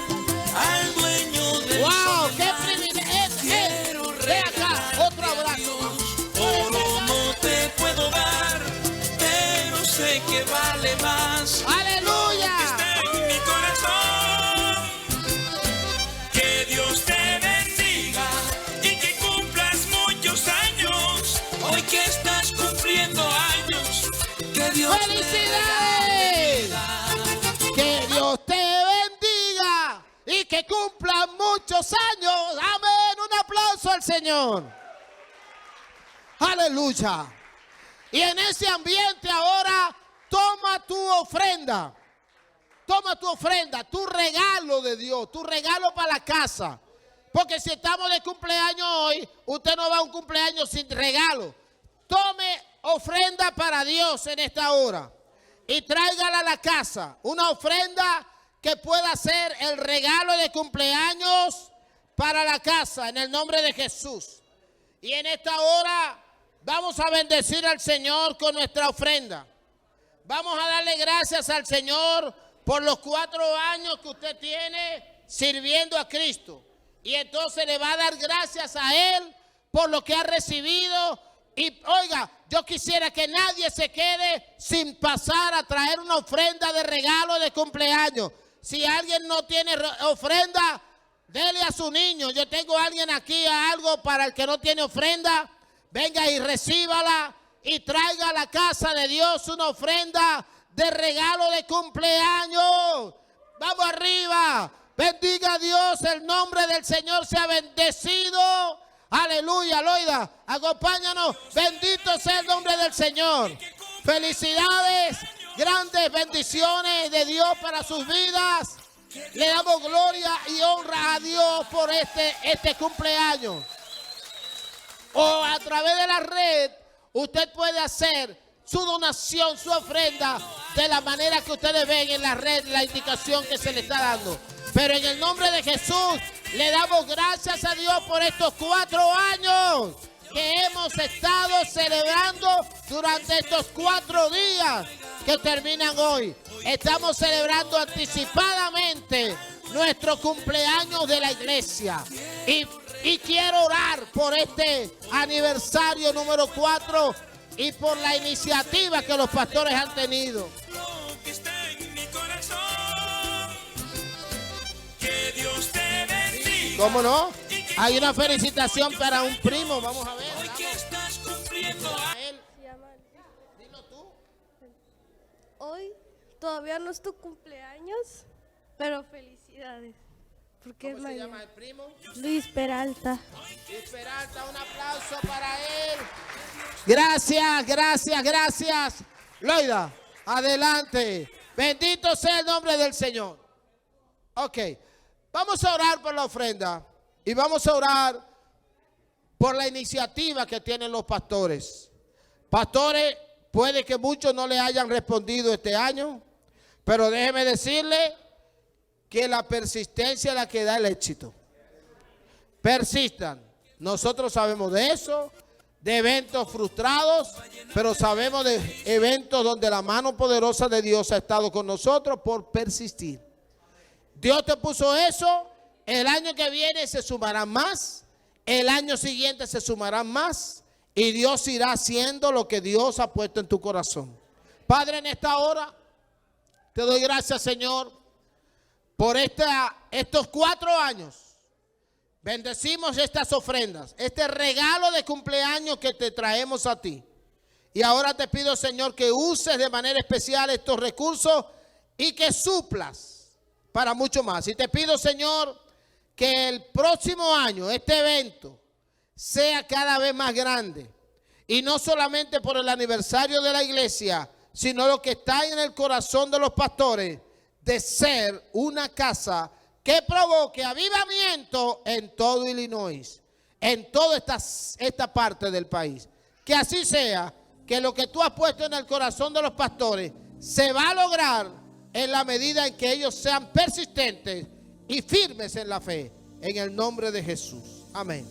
Speaker 2: al dueño del
Speaker 1: ¡wow!
Speaker 2: sol.
Speaker 1: ¡Qué privilegio! ¡Ve acá! ¡Otro abrazo!
Speaker 2: Oro no te puedo dar, pero sé que vale más.
Speaker 1: ¡Aleluya!
Speaker 2: Que está en mi corazón. Que Dios te bendiga y que cumplas muchos años. Hoy que estás cumpliendo años, que Dios
Speaker 1: ¡felicidades! Que Dios te bendiga y que cumplan muchos años. Amén. Un aplauso al Señor. Aleluya. Y en ese ambiente ahora toma tu ofrenda. Toma tu ofrenda, tu regalo de Dios, tu regalo para la casa. Porque si estamos de cumpleaños hoy, usted no va a un cumpleaños sin regalo. Tome ofrenda para Dios en esta hora y tráigala a la casa. Una ofrenda que pueda ser el regalo de cumpleaños para la casa, en el nombre de Jesús. Y en esta hora vamos a bendecir al Señor con nuestra ofrenda. Vamos a darle gracias al Señor por los 4 años que usted tiene sirviendo a Cristo. Y entonces le va a dar gracias a Él por lo que ha recibido. Y oiga, yo quisiera que nadie se quede sin pasar a traer una ofrenda de regalo de cumpleaños. Si alguien no tiene ofrenda, dele a su niño. Yo tengo a alguien aquí, algo para el que no tiene ofrenda. Venga y recíbala y traiga a la casa de Dios una ofrenda de regalo de cumpleaños. Vamos arriba. Bendiga a Dios, el nombre del Señor sea bendecido. Aleluya, Loida, acompáñanos. Bendito sea el nombre del Señor. Felicidades, grandes bendiciones de Dios para sus vidas. Le damos gloria y honra a Dios por este cumpleaños. O a través de la red, usted puede hacer su donación, su ofrenda, de la manera que ustedes ven en la red, la indicación que se le está dando. Pero en el nombre de Jesús, le damos gracias a Dios por estos 4 años que hemos estado celebrando durante estos 4 días que terminan hoy. Estamos celebrando anticipadamente nuestro cumpleaños de la iglesia. Y quiero orar por este aniversario número 4 y por la iniciativa que los pastores han tenido.
Speaker 2: Que Dios te bendiga.
Speaker 1: ¿Cómo no? Hay una felicitación para un primo. Vamos a ver.
Speaker 2: Hoy que estás cumpliendo
Speaker 1: Él. Dilo tú.
Speaker 3: Hoy todavía no es tu cumpleaños, pero felicidades. Porque
Speaker 1: ¿Cómo
Speaker 3: es
Speaker 1: se llama
Speaker 3: mañana.
Speaker 1: el primo?
Speaker 3: Luis Peralta.
Speaker 1: Luis Peralta, un aplauso para él. Gracias, gracias, gracias. Loida, adelante. Bendito sea el nombre del Señor. Ok, vamos a orar por la ofrenda y vamos a orar por la iniciativa que tienen los pastores. Pastores, puede que muchos no le hayan respondido este año, pero déjeme decirle que la persistencia es la que da el éxito. Persistan. Nosotros sabemos de eso, de eventos frustrados, pero sabemos de eventos donde la mano poderosa de Dios ha estado con nosotros por persistir. Dios te puso eso, el año que viene se sumarán más, el año siguiente se sumarán más, y Dios irá haciendo lo que Dios ha puesto en tu corazón. Padre, en esta hora te doy gracias, Señor, por estos 4 años. Bendecimos estas ofrendas, este regalo de cumpleaños que te traemos a ti. Y ahora te pido, Señor, que uses de manera especial estos recursos y que suplas para mucho más. Y te pido, Señor, que el próximo año este evento sea cada vez más grande. Y no solamente por el aniversario de la iglesia, sino lo que está en el corazón de los pastores, de ser una casa que provoque avivamiento en todo Illinois, en toda esta parte del país. Que así sea, que lo que tú has puesto en el corazón de los pastores se va a lograr en la medida en que ellos sean persistentes y firmes en la fe, en el nombre de Jesús. Amén.